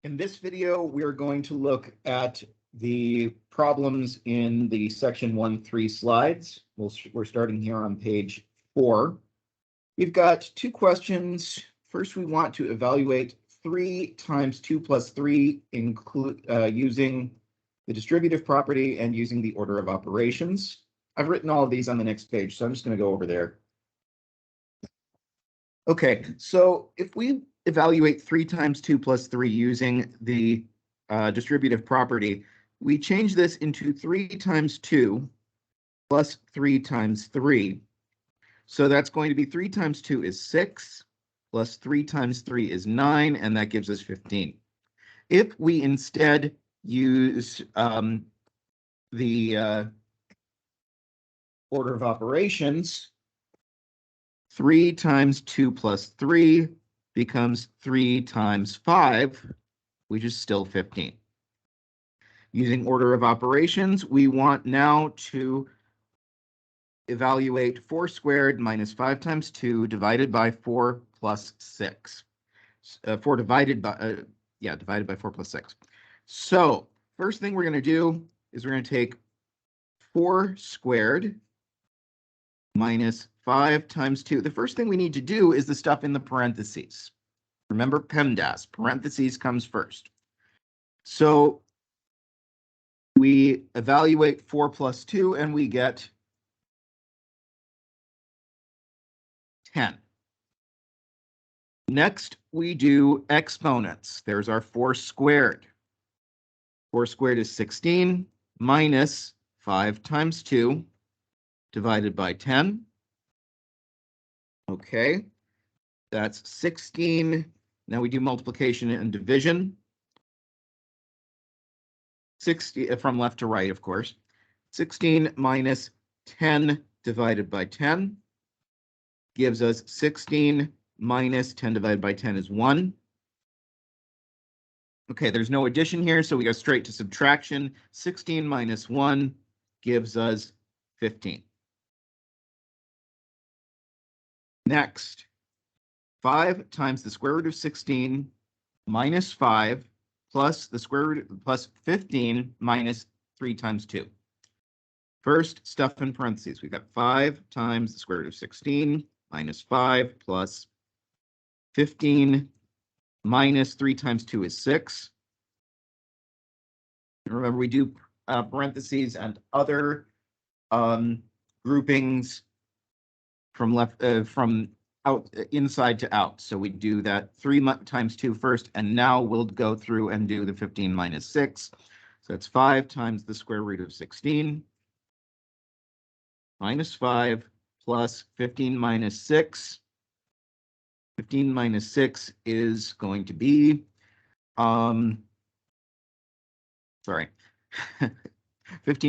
In this video, we're going to look at the problems in the section 1-3 slides. We're starting here on page 4. We've got two questions. First, we want to evaluate 3 times 2 plus 3 using the distributive property and using the order of operations. I've written all of these on the next page, so I'm just going to go over there. Okay, so if we evaluate 3 times 2 plus 3 using the distributive property, we change this into 3 times 2 plus 3 times 3. So that's going to be 3 times 2 is 6, plus 3 times 3 is 9, and that gives us 15. If we instead use the order of operations, 3 times 2 plus 3 becomes 3 times 5, which is still 15. Using order of operations, we want now to evaluate 4 squared minus 5 times 2 divided by 4 plus 6. 4 divided by 4 plus 6. So first thing we're going to do is we're going to take 4 squared minus 5 times 2. The first thing we need to do is the stuff in the parentheses. Remember PEMDAS, parentheses comes first. So we evaluate 4 plus 2 and we get 10. Next, we do exponents. There's our 4 squared. 4 squared is 16 minus 5 times 2 divided by 10. Okay, that's 16. Now we do multiplication and division. 60 from left to right, of course. 16 minus 10 divided by 10 gives us 16 minus 10 divided by 10 is 1. Okay, there's no addition here, so we go straight to subtraction. 16 minus 1 gives us 15. Next, 5 times the square root of 16 minus 5 plus the square root plus 15 minus 3 times 2. First, stuff in parentheses. We've got 5 times the square root of 16 minus 5 plus 15 minus 3 times 2 is 6. And remember, we do parentheses and other groupings from left from out inside to out. So we do that 3 times 2 first, and now we'll go through and do the 15 minus 6. So it's 5 times the square root of 16 minus 5 plus 15 minus 6. 15 minus 6 is going to be, 15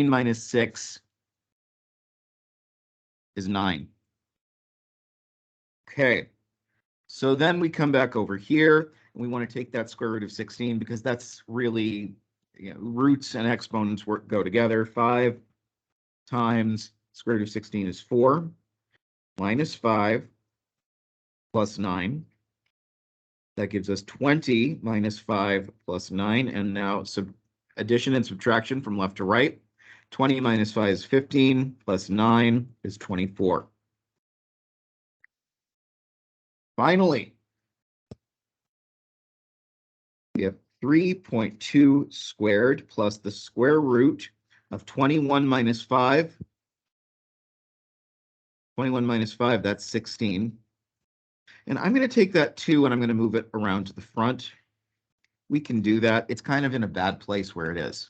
minus 6 is 9. Okay, so then we come back over here and we want to take that square root of 16 because that's really, roots and exponents go together. 5 times square root of 16 is 4 minus 5 plus 9. That gives us 20 minus 5 plus 9. And now addition and subtraction from left to right. 20 minus 5 is 15 plus 9 is 24. Finally, we have 3.2 squared plus the square root of 21 minus 5. 21 minus 5, that's 16. And I'm going to take that 2 and I'm going to move it around to the front. We can do that. It's kind of in a bad place where it is.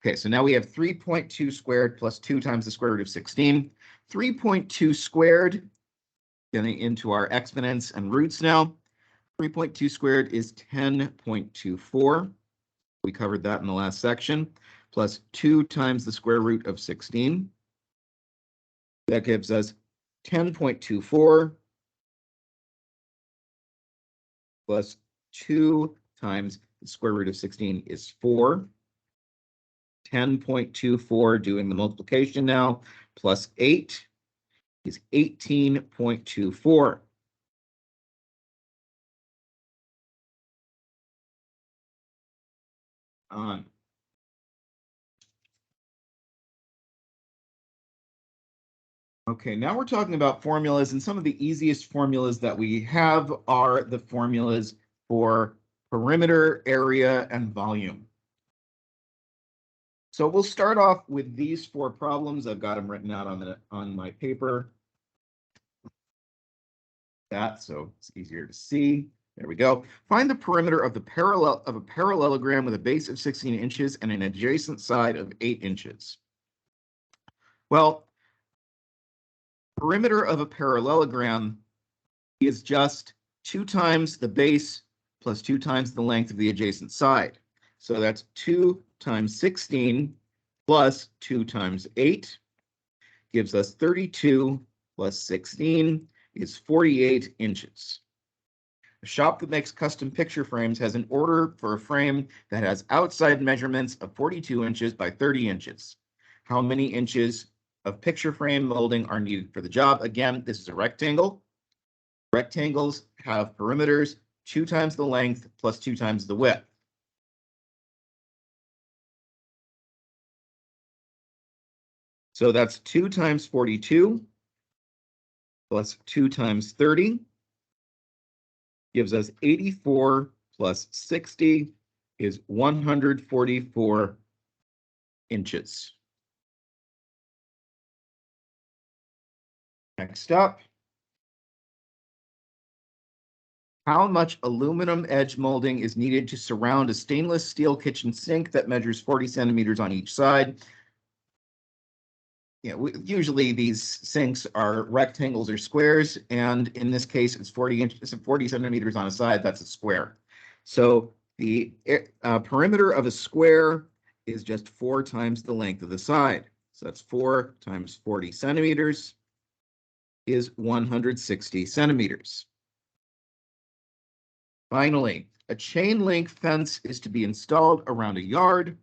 Okay, so now we have 3.2 squared plus 2 times the square root of 16. 3.2 squared, getting into our exponents and roots now. 3.2 squared is 10.24. We covered that in the last section. Plus 2 times the square root of 16. That gives us 10.24 plus 2 times the square root of 16 is 4. 10.24, doing the multiplication now, plus 8 is 18.24. on. Okay, now we're talking about formulas, and some of the easiest formulas that we have are the formulas for perimeter, area, and volume. So we'll start off with these four problems. I've got them written out on my paper. So it's easier to see. There we go. Find the perimeter of a parallelogram with a base of 16 inches and an adjacent side of 8 inches. Well, perimeter of a parallelogram is just 2 times the base plus 2 times the length of the adjacent side. So that's 2 times 16 plus 2 times 8 gives us 32 plus 16 is 48 inches. A shop that makes custom picture frames has an order for a frame that has outside measurements of 42 inches by 30 inches. How many inches of picture frame molding are needed for the job? Again, this is a rectangle. Rectangles have perimeters 2 times the length plus 2 times the width. So that's 2 times 42 plus 2 times 30 gives us 84 plus 60 is 144 inches. Next up, how much aluminum edge molding is needed to surround a stainless steel kitchen sink that measures 40 centimeters on each side? Usually these sinks are rectangles or squares, and in this case, it's 40 centimeters on a side. That's a square. So the perimeter of a square is just 4 times the length of the side. So that's 4 times 40 centimeters is 160 centimeters. Finally, a chain link fence is to be installed around a yard,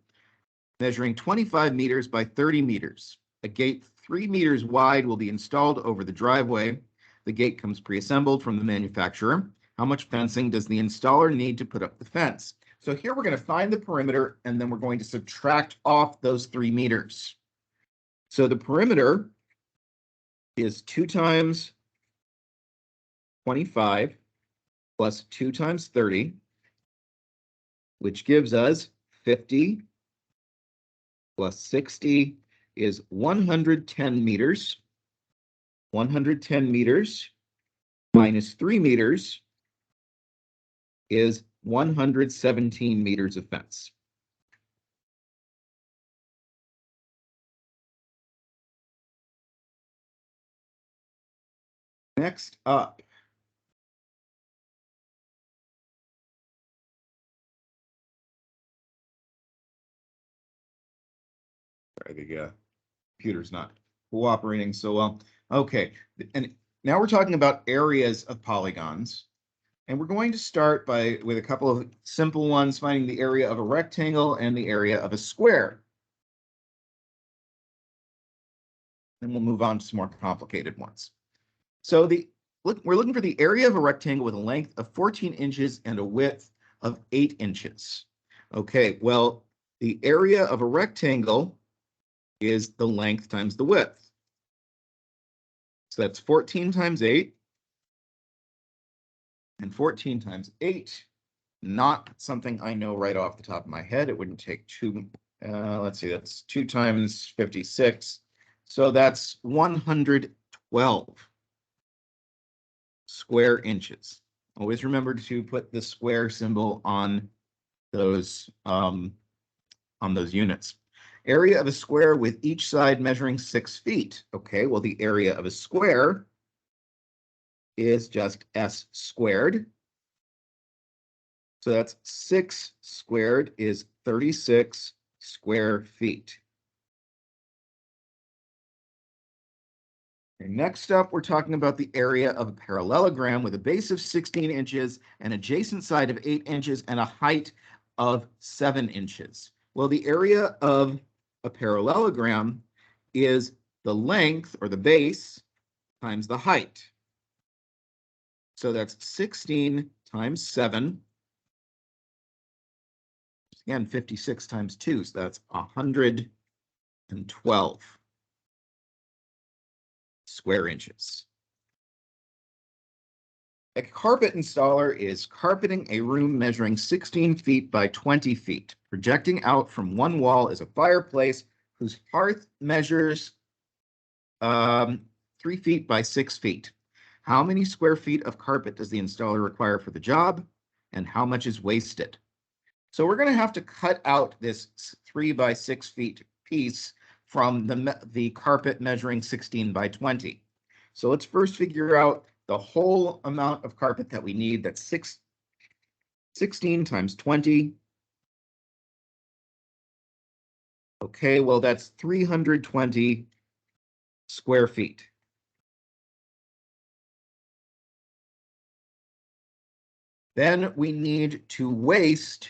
measuring 25 meters by 30 meters. A gate 3 meters wide will be installed over the driveway. The gate comes pre-assembled from the manufacturer. How much fencing does the installer need to put up the fence? So here we're going to find the perimeter, and then we're going to subtract off those 3 meters. So the perimeter is 2 times 25 plus 2 times 30, which gives us 50 plus 60 is 110 meters. 110 meters minus 3 meters is 117 meters of fence. Next up, the computer's not cooperating so well. Okay, and now we're talking about areas of polygons. And we're going to start with a couple of simple ones, finding the area of a rectangle and the area of a square. Then we'll move on to some more complicated ones. So we're looking for the area of a rectangle with a length of 14 inches and a width of 8 inches. Okay, well, the area of a rectangle is the length times the width. So that's 14 times 8. And 14 times 8, not something I know right off the top of my head. It wouldn't take let's see, that's 2 times 56. So that's 112 square inches. Always remember to put the square symbol on those units. Area of a square with each side measuring 6 feet. Okay, well, the area of a square is just s squared. So that's 6 squared is 36 square feet. And next up, we're talking about the area of a parallelogram with a base of 16 inches, an adjacent side of 8 inches, and a height of 7 inches. Well, the area of a parallelogram is the length, or the base, times the height. So that's 16 times 7 and 56 times 2, so that's 112 square inches. A carpet installer is carpeting a room measuring 16 feet by 20 feet. Projecting out from one wall is a fireplace whose hearth measures 3 feet by 6 feet. How many square feet of carpet does the installer require for the job, and how much is wasted? So we're going to have to cut out this 3 by 6 feet piece from the carpet measuring 16 by 20. So let's first figure out the whole amount of carpet that we need. That's 16 times 20. Okay, well, that's 320 square feet. Then we need to waste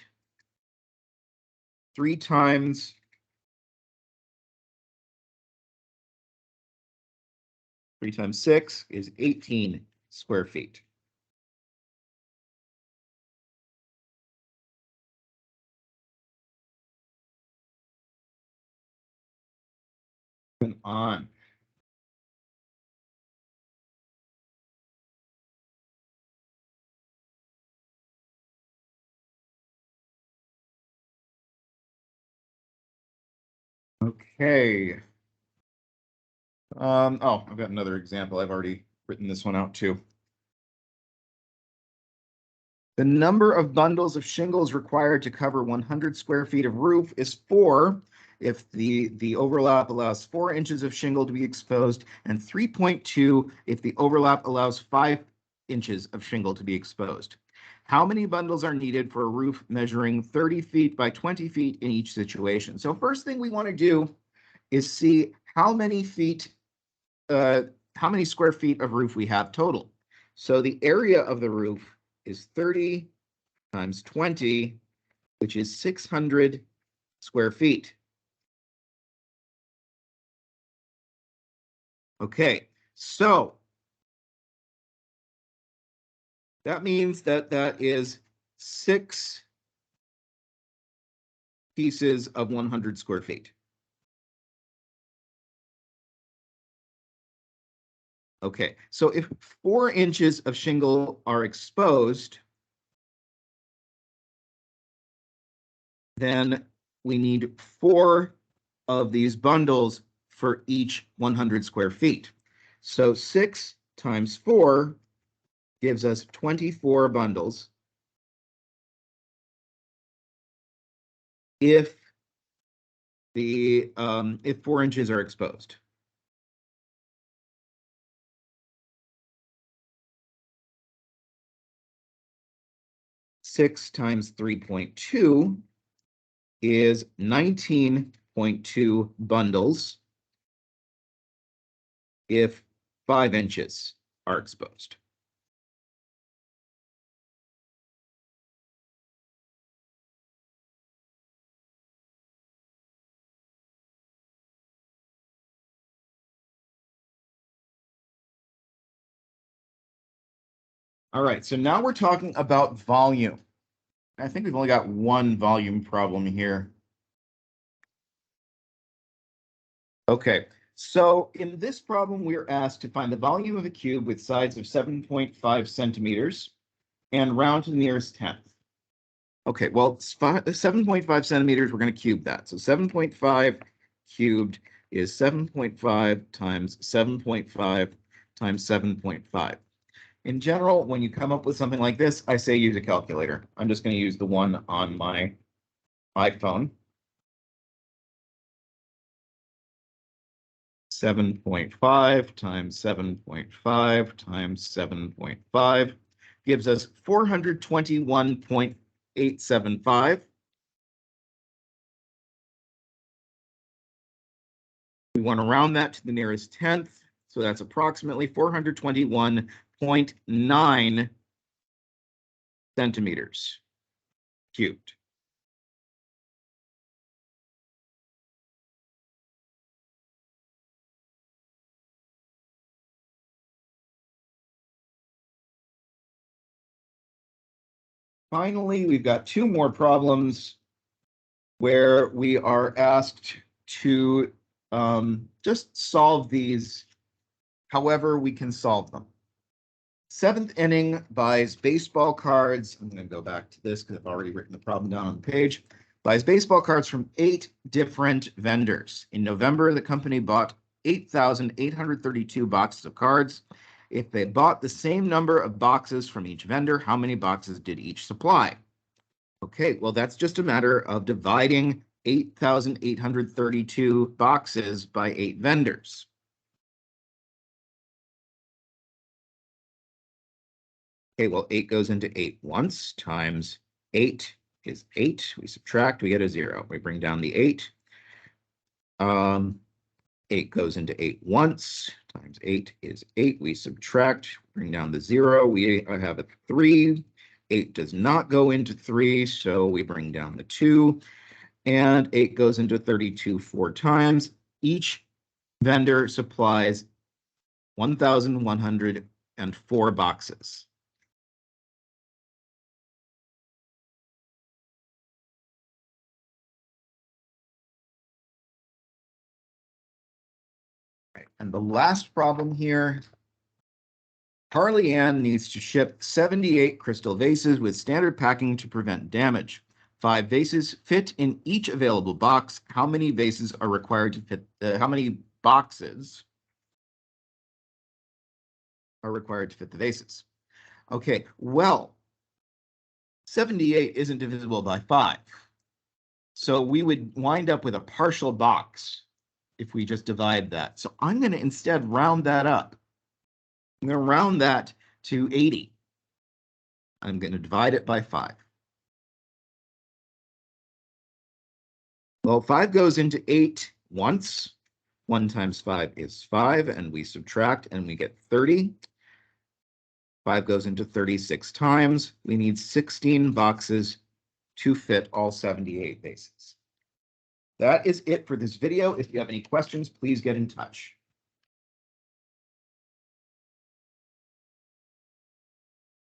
3 times 6 is 18 square feet. On. Okay. Oh, I've got another example. I've already written this one out too. The number of bundles of shingles required to cover 100 square feet of roof is 4 if the overlap allows 4 inches of shingle to be exposed, and 3.2 if the overlap allows 5 inches of shingle to be exposed. How many bundles are needed for a roof measuring 30 feet by 20 feet in each situation? So first thing we want to do is see how many square feet of roof we have total. So the area of the roof is 30 times 20, which is 600 square feet. Okay, so that means that that is 6 pieces of 100 square feet. Okay, so if 4 inches of shingle are exposed, then we need 4 of these bundles for each 100 square feet. So 6 times 4 gives us 24 bundles if 4 inches are exposed. Six times 3.2 is 19.2 bundles if 5 inches are exposed. All right, so now we're talking about volume. I think we've only got one volume problem here. Okay, so in this problem, we are asked to find the volume of a cube with sides of 7.5 centimeters and round to the nearest tenth. Okay, well, 7.5 centimeters, we're going to cube that. So 7.5 cubed is 7.5 times 7.5 times 7.5. In general, when you come up with something like this, I say use a calculator. I'm just going to use the one on my iPhone. 7.5 times 7.5 times 7.5 gives us 421.875. We want to round that to the nearest tenth, so that's approximately 421.9 centimeters cubed. Finally, we've got 2 more problems. where we are asked to just solve these however we can solve them. Seventh inning buys baseball cards. I'm going to go back to this because I've already written the problem down on the page. Buys baseball cards from 8 different vendors. In November, the company bought 8,832 boxes of cards. If they bought the same number of boxes from each vendor, how many boxes did each supply? Okay, well, that's just a matter of dividing 8,832 boxes by 8 vendors. Okay, well, 8 goes into 8 once, times 8 is 8. We subtract, we get a 0. We bring down the 8. 8 goes into 8 once, times 8 is 8. We subtract, bring down the 0. We have a 3. 8 does not go into 3, so we bring down the 2. And 8 goes into 32 4 times. Each vendor supplies 1,104 boxes. And the last problem here, Harley Ann needs to ship 78 crystal vases with standard packing to prevent damage. 5 vases fit in each available box. How many vases are required to fit? How many boxes are required to fit the vases? Okay, well, 78 isn't divisible by 5. So we would wind up with a partial box if we just divide that. So I'm going to instead round that up. I'm going to round that to 80. I'm going to divide it by 5. Well, 5 goes into 8 once. 1 times 5 is 5, and we subtract, and we get 30. 5 goes into 36 times. We need 16 boxes to fit all 78 vases. That is it for this video. If you have any questions, please get in touch.